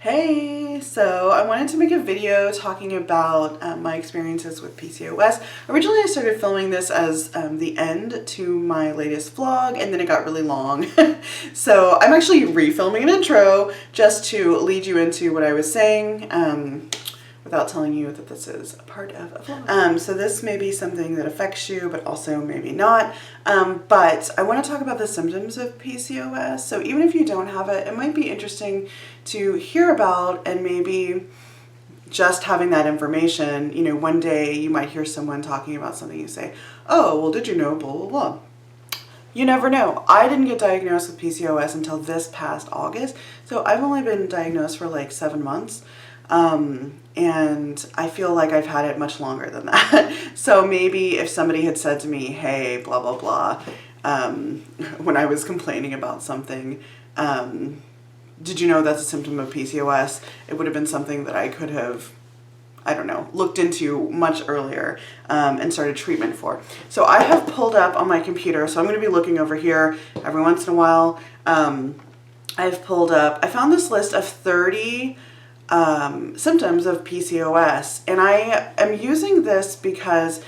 Hey, so I wanted to make a video talking about my experiences with PCOS. Originally I started filming this as the end to my latest vlog, and then it got really long. So I'm actually refilming an intro just to lead you into what I was saying without telling you that this is a part of a vlog. So this may be something that affects you, but also maybe not. But I want to talk about the symptoms of PCOS. So even if you don't have it, it might be interesting to hear about, and maybe just having that information, you know, one day you might hear someone talking about something, you say, oh, well, did you know, blah, blah, blah. You never know. I didn't get diagnosed with PCOS until this past August. So I've only been diagnosed for like 7 months. And I feel like I've had it much longer than that. So maybe if somebody had said to me, hey, blah, blah, blah, when I was complaining about something, did you know that's a symptom of PCOS? It would have been something that I could have, I don't know, looked into much earlier and started treatment for. So I have pulled up on my computer, so I'm going to be looking over here every once in a while. I've pulled up, I found this list of 30 symptoms of PCOS, and I am using this because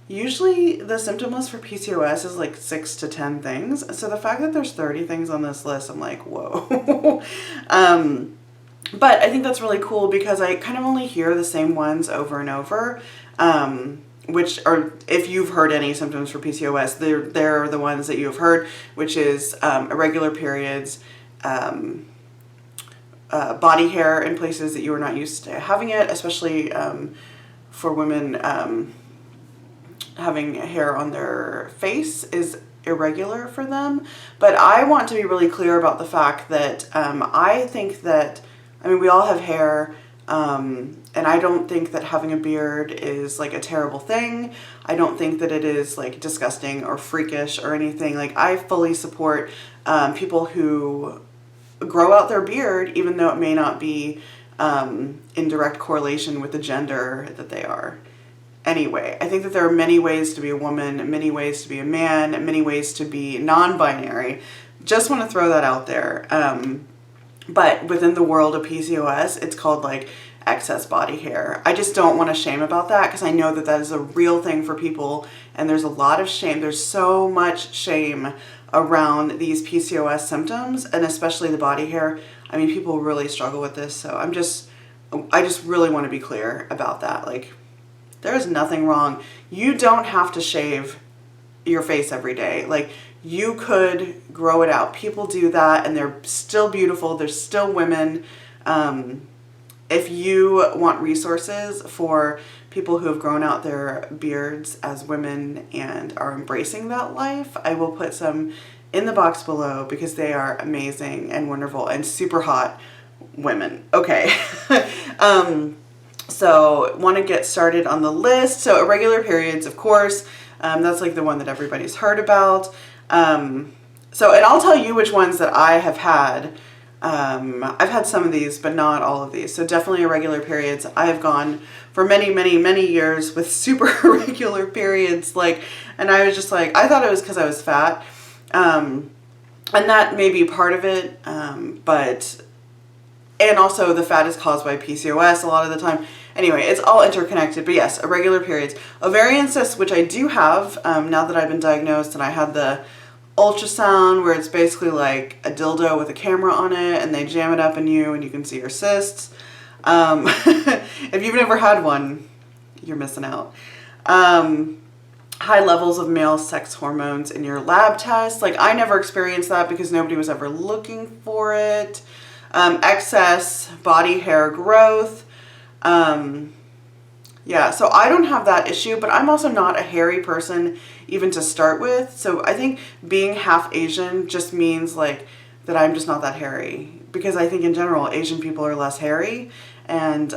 usually the symptom list for PCOS is like 6 to 10 things. So the fact that there's 30 things on this list, I'm like, whoa. But I think that's really cool because I kind of only hear the same ones over and over, which are, if you've heard any symptoms for PCOS, they're the ones that you've heard, which is irregular periods, body hair in places that you are not used to having it, especially for women. Having hair on their face is irregular for them. But I want to be really clear about the fact that I think that, I mean, we all have hair, and I don't think that having a beard is like a terrible thing. I don't think that it is like disgusting or freakish or anything. Like, I fully support people who grow out their beard, even though it may not be in direct correlation with the gender that they are. Anyway, I think that there are many ways to be a woman, many ways to be a man, many ways to be non-binary. Just want to throw that out there. But within the world of PCOS, it's called like excess body hair. I just don't want to shame about that because I know that that is a real thing for people, and there's a lot of shame. There's so much shame around these PCOS symptoms, and especially the body hair. I mean, people really struggle with this, so I just really want to be clear about that. Like, there is nothing wrong. You don't have to shave your face every day. Like, you could grow it out. People do that and they're still beautiful. They're still women. If you want resources for people who have grown out their beards as women and are embracing that life, I will put some in the box below because they are amazing and wonderful and super hot women. Okay. So want to get started on the list. So irregular periods, of course, that's like the one that everybody's heard about. And I'll tell you which ones that I have had. I've had some of these, but not all of these. So definitely irregular periods. I have gone for many, many, many years with super irregular periods. Like, and I was just like, I thought it was because I was fat. And that may be part of it. And also the fat is caused by PCOS a lot of the time. Anyway, it's all interconnected, but yes, irregular periods. Ovarian cysts, which I do have now that I've been diagnosed, and I had the ultrasound where it's basically like a dildo with a camera on it and they jam it up in you and you can see your cysts. If you've never had one, you're missing out. High levels of male sex hormones in your lab test. Like, I never experienced that because nobody was ever looking for it. Excess body hair growth. Yeah, so I don't have that issue, but I'm also not a hairy person even to start with. So I think being half Asian just means like that I'm just not that hairy, because I think in general Asian people are less hairy. And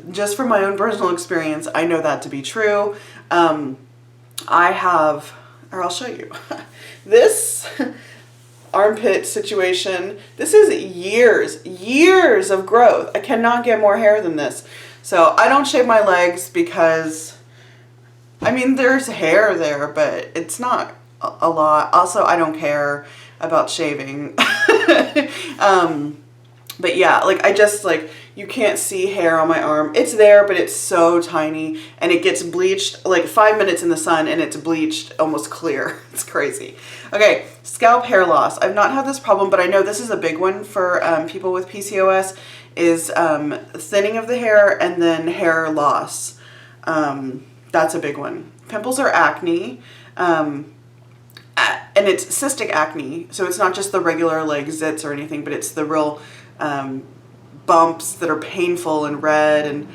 just from my own personal experience, I know that to be true. I have, or I'll show you, this armpit situation. This is years of growth. I cannot get more hair than this. So I don't shave my legs because, I mean, there's hair there, but it's not a lot. Also, I don't care about shaving. But yeah, like I just like, you can't see hair on my arm. It's there, but it's so tiny, and it gets bleached like 5 minutes in the sun and it's bleached almost clear. It's crazy. Okay, scalp hair loss. I've not had this problem, but I know this is a big one for people with PCOS, is thinning of the hair and then hair loss. That's a big one. Pimples or acne. And it's cystic acne, so it's not just the regular like zits or anything, but it's the real bumps that are painful and red, and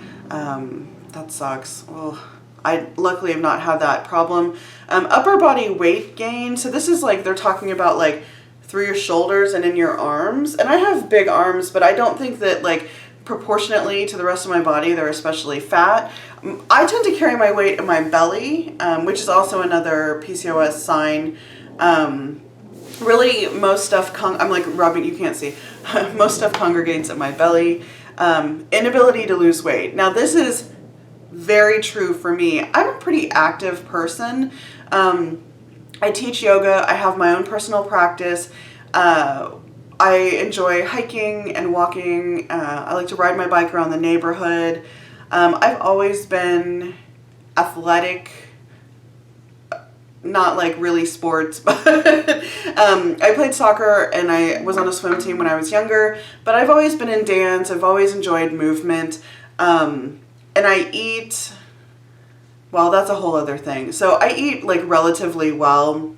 that sucks. Oh, I luckily have not had that problem. Upper body weight gain, so this is like they're talking about like through your shoulders and in your arms, and I have big arms, but I don't think that like proportionately to the rest of my body they're especially fat. I tend to carry my weight in my belly, which is also another PCOS sign. Really, most stuff, I'm like rubbing, you can't see, most stuff congregates at my belly. Inability to lose weight. Now this is very true for me. I'm a pretty active person. I teach yoga, I have my own personal practice. I enjoy hiking and walking. I like to ride my bike around the neighborhood. I've always been athletic, not like really sports, but I played soccer and I was on a swim team when I was younger, but I've always been in dance. I've always enjoyed movement. And I eat, well, that's a whole other thing. So I eat like relatively well.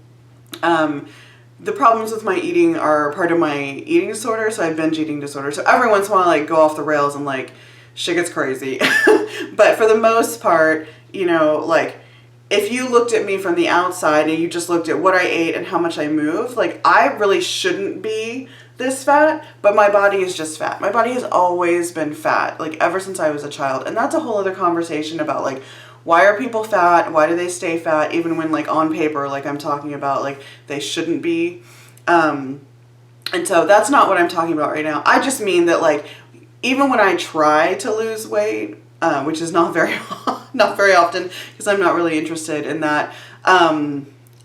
The problems with my eating are part of my eating disorder, so I have binge eating disorder. So every once in a while I like go off the rails and like shit gets crazy. But for the most part, you know, like if you looked at me from the outside and you just looked at what I ate and how much I moved, like I really shouldn't be this fat, but my body is just fat. My body has always been fat, like ever since I was a child. And that's a whole other conversation about like, why are people fat? Why do they stay fat? Even when like on paper, like I'm talking about, like they shouldn't be. And so that's not what I'm talking about right now. I just mean that like, even when I try to lose weight, which is not very, not very often because I'm not really interested in that.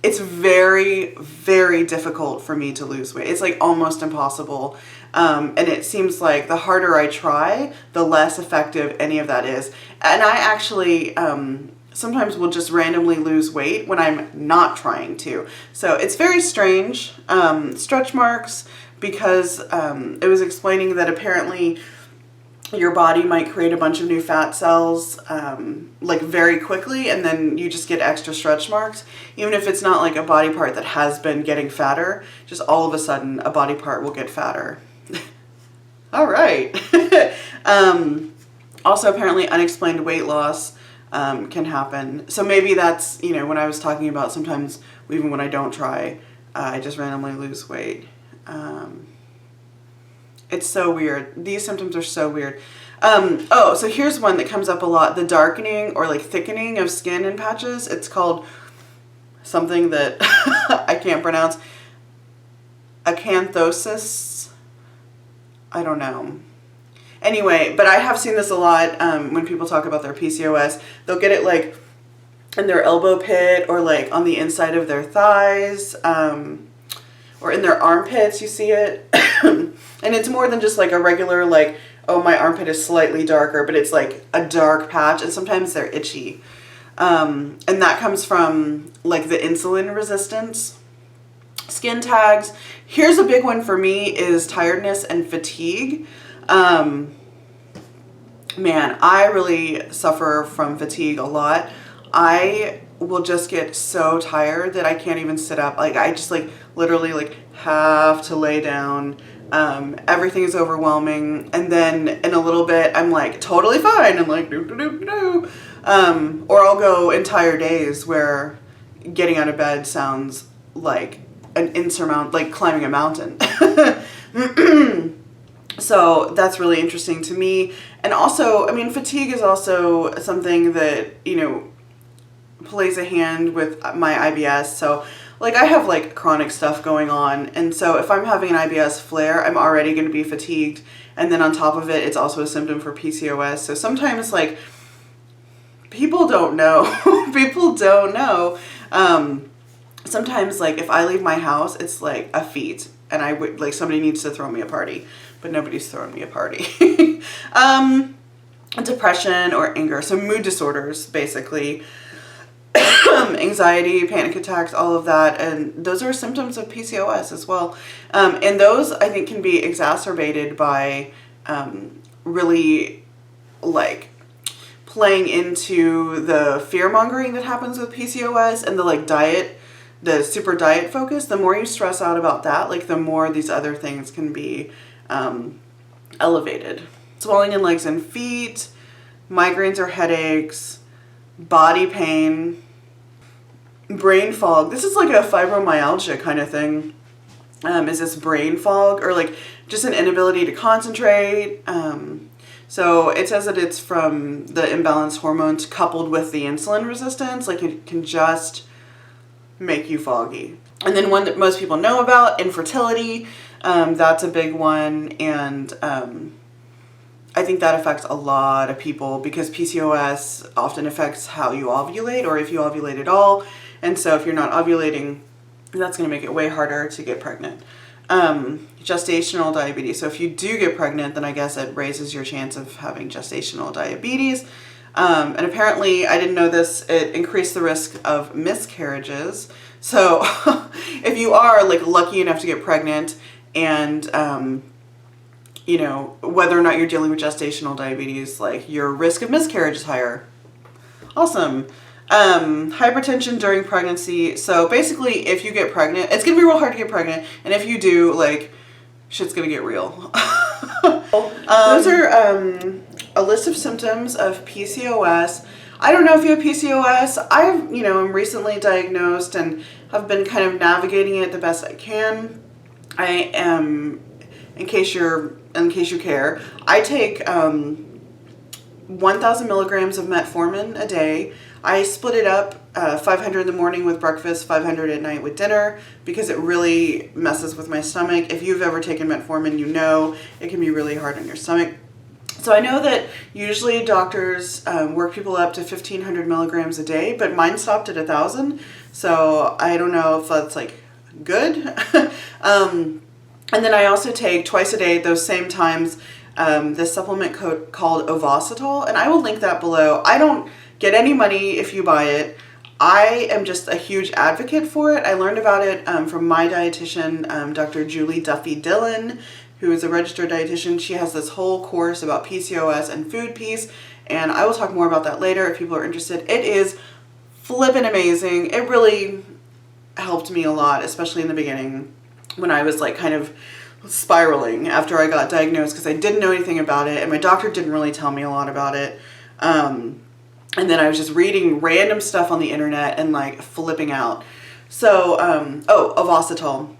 It's very, very difficult for me to lose weight. It's like almost impossible. And it seems like the harder I try, the less effective any of that is. And I actually sometimes will just randomly lose weight when I'm not trying to. So it's very strange. Stretch marks, because it was explaining that apparently your body might create a bunch of new fat cells like very quickly, and then you just get extra stretch marks. Even if it's not like a body part that has been getting fatter, just all of a sudden a body part will get fatter. All right. Also, apparently unexplained weight loss can happen. So maybe that's, you know, when I was talking about sometimes even when I don't try, I just randomly lose weight. It's so weird. These symptoms are so weird. Oh, so here's one that comes up a lot. The darkening or like thickening of skin in patches. It's called something that I can't pronounce. Acanthosis. I don't know. Anyway, but I have seen this a lot when people talk about their PCOS. They'll get it like in their elbow pit or like on the inside of their thighs or in their armpits. You see it. And it's more than just like a regular like, oh, my armpit is slightly darker, but it's like a dark patch, and sometimes they're itchy. And that comes from like the insulin resistance. Skin tags. Here's a big one for me is tiredness and fatigue. Man, I really suffer from fatigue a lot. I will just get so tired that I can't even sit up. Like I just like literally like have to lay down. Everything is overwhelming, and then in a little bit I'm like totally fine and like do. Or I'll go entire days where getting out of bed sounds like an insurmountable, like climbing a mountain. So that's really interesting to me. And also, I mean, fatigue is also something that, you know, plays a hand with my IBS. So like I have like chronic stuff going on, and so if I'm having an IBS flare, I'm already going to be fatigued, and then on top of it, it's also a symptom for PCOS. So sometimes like people don't know. People don't know. Sometimes like if I leave my house, it's like a feat, and I would like somebody needs to throw me a party but nobody's throwing me a party. Depression or anger, so mood disorders basically. Anxiety, panic attacks, all of that, and those are symptoms of PCOS as well. And those I think can be exacerbated by really like playing into the fear mongering that happens with PCOS and the like diet, the super diet focus. The more you stress out about that, like the more these other things can be elevated. Swelling in legs and feet, migraines or headaches, body pain, brain fog. This is like a fibromyalgia kind of thing. Is this brain fog or like just an inability to concentrate? So it says that it's from the imbalanced hormones coupled with the insulin resistance. Like it can just make you foggy. And then one that most people know about, infertility. That's a big one. And I think that affects a lot of people because PCOS often affects how you ovulate or if you ovulate at all. And so if you're not ovulating, that's going to make it way harder to get pregnant. Gestational diabetes. So if you do get pregnant, then I guess it raises your chance of having gestational diabetes. And apparently, I didn't know this, it increased the risk of miscarriages. So if you are like lucky enough to get pregnant and, you know, whether or not you're dealing with gestational diabetes, like your risk of miscarriage is higher. Awesome. Hypertension during pregnancy. So basically, if you get pregnant, it's going to be real hard to get pregnant. And if you do, like, shit's going to get real. Those are a list of symptoms of PCOS. I don't know if you have PCOS. I've, you know, I'm recently diagnosed and have been kind of navigating it the best I can. I am, in case you care, I take 1,000 milligrams of metformin a day. I split it up, 500 in the morning with breakfast, 500 at night with dinner, because it really messes with my stomach. If you've ever taken metformin, you know it can be really hard on your stomach. So I know that usually doctors work people up to 1,500 milligrams a day, but mine stopped at 1,000. So I don't know if that's like good. And then I also take twice a day at those same times this supplement called Ovasitol, and I will link that below. I don't get any money if you buy it. I am just a huge advocate for it. I learned about it from my dietitian, Dr. Julie Duffy Dillon, who is a registered dietitian. She has this whole course about PCOS and food peace, and I will talk more about that later if people are interested. It is flippin' amazing. It really helped me a lot, especially in the beginning when I was like kind of spiraling after I got diagnosed because I didn't know anything about it and my doctor didn't really tell me a lot about it. And then I was just reading random stuff on the internet and like flipping out. So, Ovasitol.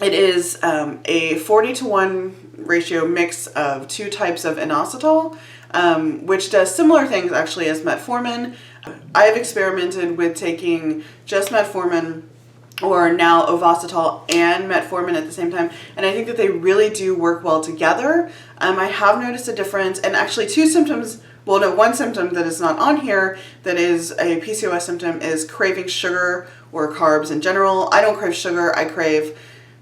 It is a 40-to-1 ratio mix of two types of inositol, which does similar things actually as metformin. I've experimented with taking just metformin or now Ovasitol and metformin at the same time, and I think that they really do work well together. I have noticed a difference, and actually one symptom that is not on here that is a PCOS symptom is craving sugar or carbs in general. I don't crave sugar, I crave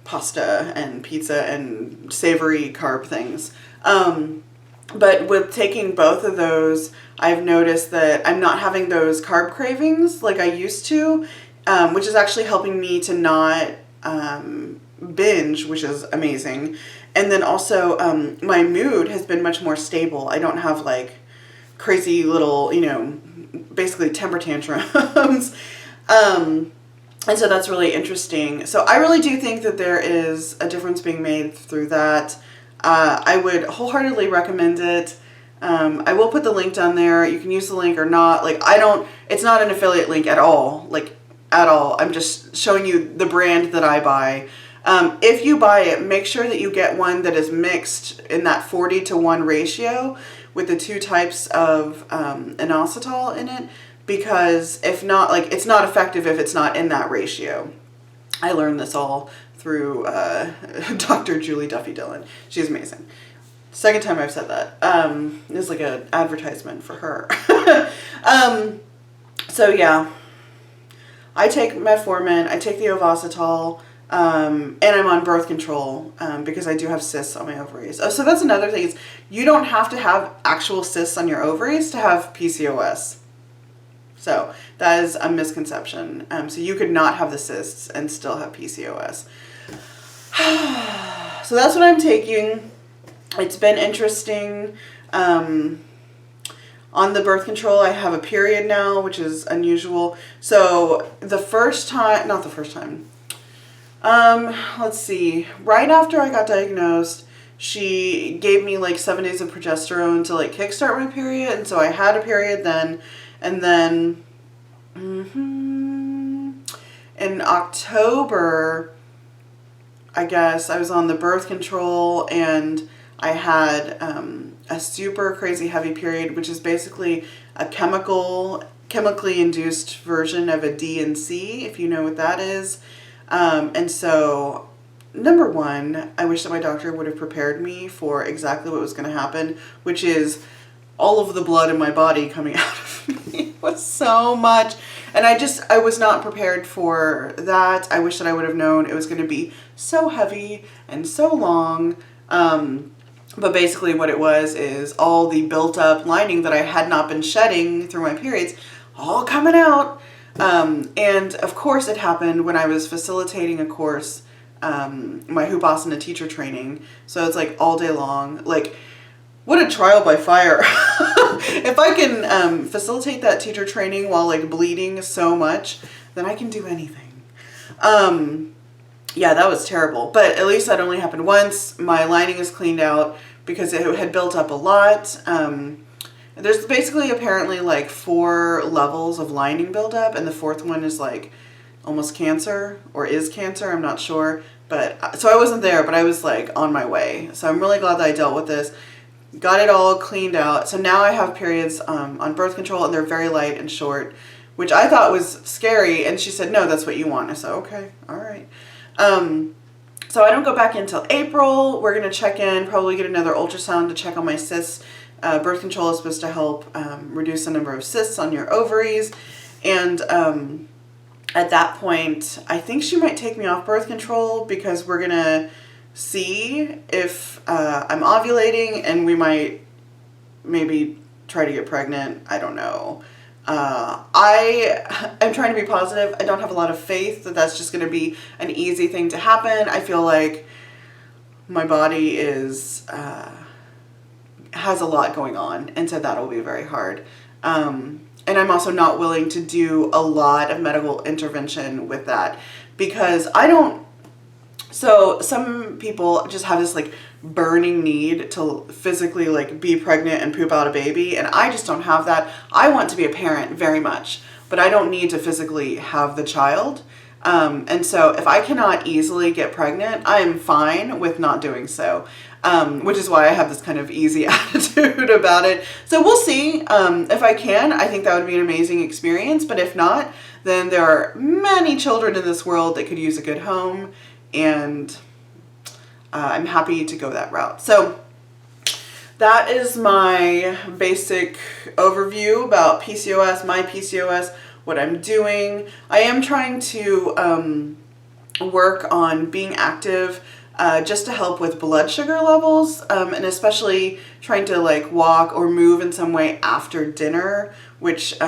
pasta and pizza and savory carb things. But with taking both of those, I've noticed that I'm not having those carb cravings like I used to, which is actually helping me to not binge, which is amazing. And then also my mood has been much more stable. I don't have like crazy little, basically temper tantrums. And so that's really interesting. So I really do think that there is a difference being made through that. I would wholeheartedly recommend it. I will put the link down there. You can use the link or not. It's not an affiliate link at all. At all. I'm just showing you the brand that I buy. If you buy it, make sure that you get one that is mixed in that 40-to-1 ratio with the two types of inositol in it, because if not, it's not effective if it's not in that ratio. I learned this all through Dr. Julie Duffy Dillon. She's amazing. Second time I've said that. It's like an advertisement for her. So yeah, I take metformin, I take the Ovasitol. And I'm on birth control because I do have cysts on my ovaries. Oh, so that's another thing, is you don't have to have actual cysts on your ovaries to have PCOS. So that is a misconception. So you could not have the cysts and still have PCOS. So that's what I'm taking. It's been interesting. On the birth control, I have a period now, which is unusual. So the first time, not the first time, let's see, right after I got diagnosed, she gave me like 7 days of progesterone to like kickstart my period. And so I had a period then, and then in October, I guess, I was on the birth control, and I had a super crazy heavy period, which is basically a chemically induced version of a D&C, if you know what that is. And so, number one, I wish that my doctor would have prepared me for exactly what was going to happen, which is all of the blood in my body coming out of me was so much. And I was not prepared for that. I wish that I would have known it was going to be so heavy and so long. But basically what it was is all the built up lining that I had not been shedding through my periods, all coming out. And of course it happened when I was facilitating a course, my Hoopasana teacher training. So it's like all day long, like, what a trial by fire. If I can facilitate that teacher training while like bleeding so much, then I can do anything. Yeah, that was terrible. But at least that only happened once. My lining is cleaned out because it had built up a lot. There's basically apparently like 4 levels of lining buildup, and the 4th one is like almost cancer, or is cancer, I'm not sure. But so I wasn't there, but I was like on my way. So I'm really glad that I dealt with this. Got it all cleaned out. So now I have periods on birth control, and they're very light and short, which I thought was scary. And she said, no, that's what you want. I said, okay, all right. So I don't go back in until April. We're going to check in, probably get another ultrasound to check on my cysts. Birth control is supposed to help reduce the number of cysts on your ovaries. And at that point, I think she might take me off birth control because we're going to see if I'm ovulating, and we might maybe try to get pregnant. I don't know. I'm trying to be positive. I don't have a lot of faith that that's just going to be an easy thing to happen. I feel like my body is has a lot going on, and so that'll be very hard. And I'm also not willing to do a lot of medical intervention with that because I don't. So some people just have this like burning need to physically like be pregnant and poop out a baby, and I just don't have that. I want to be a parent very much, but I don't need to physically have the child. And so if I cannot easily get pregnant, I am fine with not doing so, which is why I have this kind of easy attitude about it. So we'll see. If I can, I think that would be an amazing experience, but if not, then there are many children in this world that could use a good home. And I'm happy to go that route. So that is my basic overview about PCOS, my PCOS, what I'm doing. I am trying to work on being active just to help with blood sugar levels, and especially trying to like walk or move in some way after dinner, which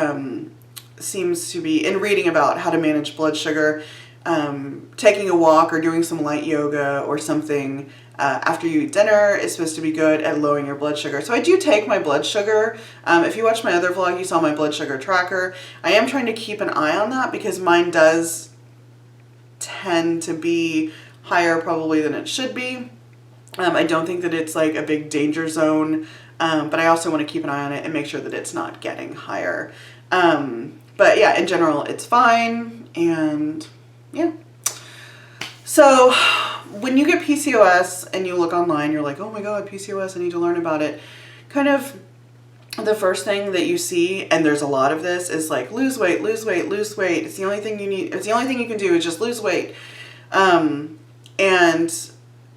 seems to be, in reading about how to manage blood sugar, taking a walk or doing some light yoga or something after you eat dinner is supposed to be good at lowering your blood sugar. So I do take my blood sugar. If you watched my other vlog, you saw my blood sugar tracker. I am trying to keep an eye on that because mine does tend to be higher probably than it should be. I don't think that it's like a big danger zone, but I also want to keep an eye on it and make sure that it's not getting higher. But yeah, in general, it's fine. And yeah. So when you get PCOS and you look online, you're like, oh my God, PCOS, I need to learn about it. Kind of the first thing that you see, and there's a lot of this, is like lose weight, lose weight, lose weight. It's the only thing you need. It's the only thing you can do is just lose weight. And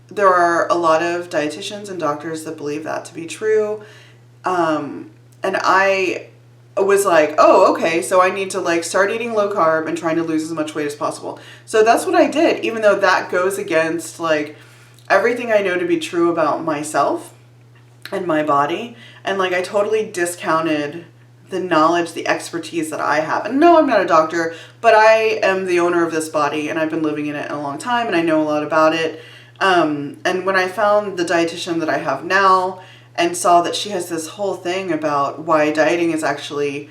there are a lot of dietitians and doctors that believe that to be true. And I was like, oh, okay, so I need to like start eating low carb and trying to lose as much weight as possible. So that's what I did, even though that goes against like everything I know to be true about myself and my body. And like I totally discounted the knowledge, the expertise that I have. And no, I'm not a doctor, but I am the owner of this body and I've been living in it a long time and I know a lot about it. And when I found the dietitian that I have now and saw that she has this whole thing about why dieting is actually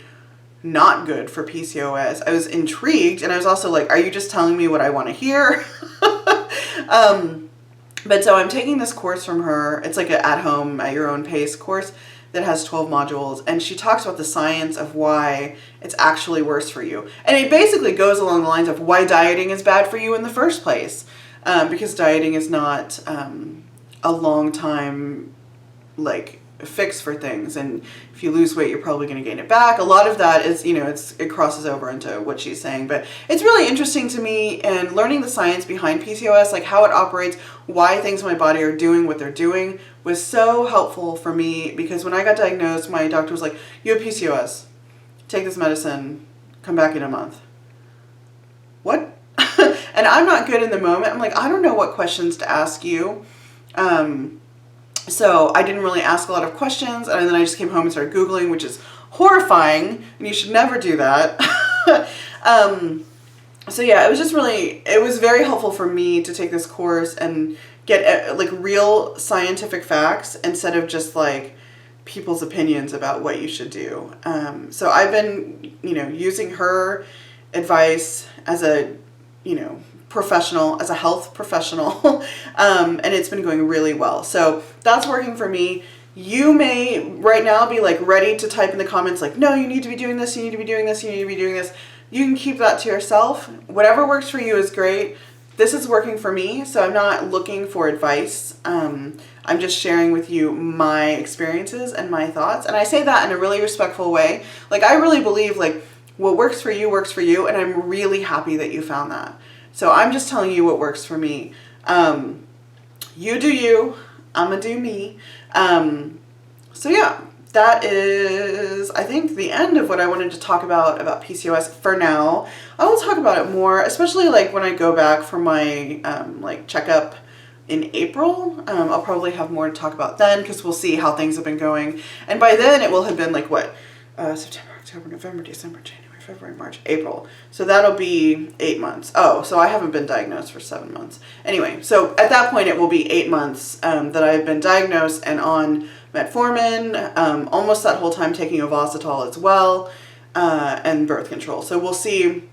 not good for PCOS, I was intrigued, and I was also like, are you just telling me what I want to hear? But so I'm taking this course from her. It's like an at-home, at your own pace course that has 12 modules, and she talks about the science of why it's actually worse for you. And it basically goes along the lines of why dieting is bad for you in the first place, because dieting is not a long time like fix for things, and if you lose weight you're probably going to gain it back. A lot of that is, you know, it crosses over into what she's saying, but it's really interesting to me, and learning the science behind PCOS, like how it operates, why things in my body are doing what they're doing, was so helpful for me. Because when I got diagnosed, my doctor was like, you have PCOS, take this medicine, come back in a month. What? And I'm not good in the moment. I'm like, I don't know what questions to ask you. So I didn't really ask a lot of questions, and then I just came home and started Googling, which is horrifying, and you should never do that. So yeah, it was very helpful for me to take this course and get like real scientific facts instead of just like people's opinions about what you should do. So I've been, you know, using her advice as a, you know, professional, as a health professional, and it's been going really well. So that's working for me. You may right now be like ready to type in the comments like, no, you need to be doing this, you need to be doing this, you need to be doing this. You can keep that to yourself. Whatever works for you is great. This is working for me, so I'm not looking for advice. I'm just sharing with you my experiences and my thoughts, and I say that in a really respectful way. Like, I really believe like what works for you, and I'm really happy that you found that. So I'm just telling you what works for me. You do you, I'ma do me. So yeah, that is, I think, the end of what I wanted to talk about PCOS for now. I will talk about it more, especially like when I go back for my like checkup in April. I'll probably have more to talk about then, because we'll see how things have been going. And by then it will have been like what? September, October, November, December, January, February, March, April. So that'll be 8 months. Oh, so I haven't been diagnosed for 7 months. Anyway, so at that point it will be 8 months that I've been diagnosed and on metformin, almost that whole time taking Ovasitol as well, and birth control. So we'll see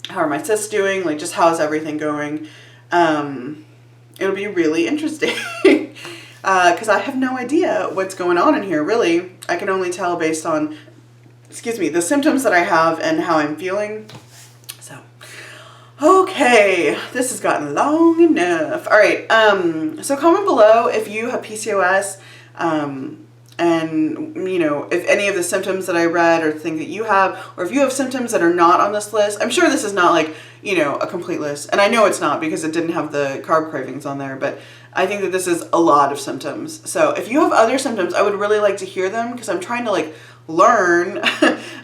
how are my cysts doing, like just how's everything going. It'll be really interesting because I have no idea what's going on in here, really. I can only tell based on, excuse me, the symptoms that I have and how I'm feeling. So, okay, this has gotten long enough. All right, so comment below if you have PCOS, and you know, if any of the symptoms that I read or think that you have, or if you have symptoms that are not on this list. I'm sure this is not like, you know, a complete list, and I know it's not because it didn't have the carb cravings on there, but I think that this is a lot of symptoms. So if you have other symptoms, I would really like to hear them, because I'm trying to like learn.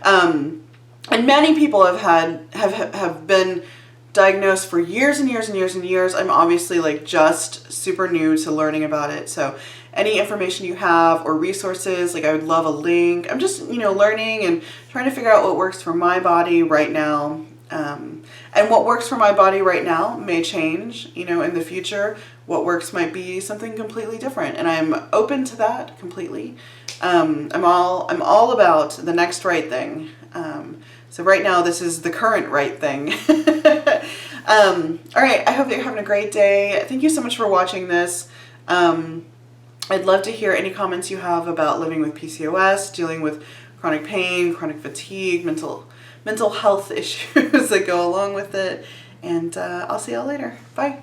And many people have been diagnosed for years and years and years and years. I'm obviously like just super new to learning about it. So any information you have or resources, like I would love a link. I'm just, you know, learning and trying to figure out what works for my body right now. And what works for my body right now may change, you know, in the future. What works might be something completely different, and I'm open to that completely. I'm all about the next right thing. So right now, this is the current right thing. All right, I hope that you're having a great day. Thank you so much for watching this. I'd love to hear any comments you have about living with PCOS, dealing with chronic pain, chronic fatigue, mental health issues that go along with it. And I'll see y'all later. Bye.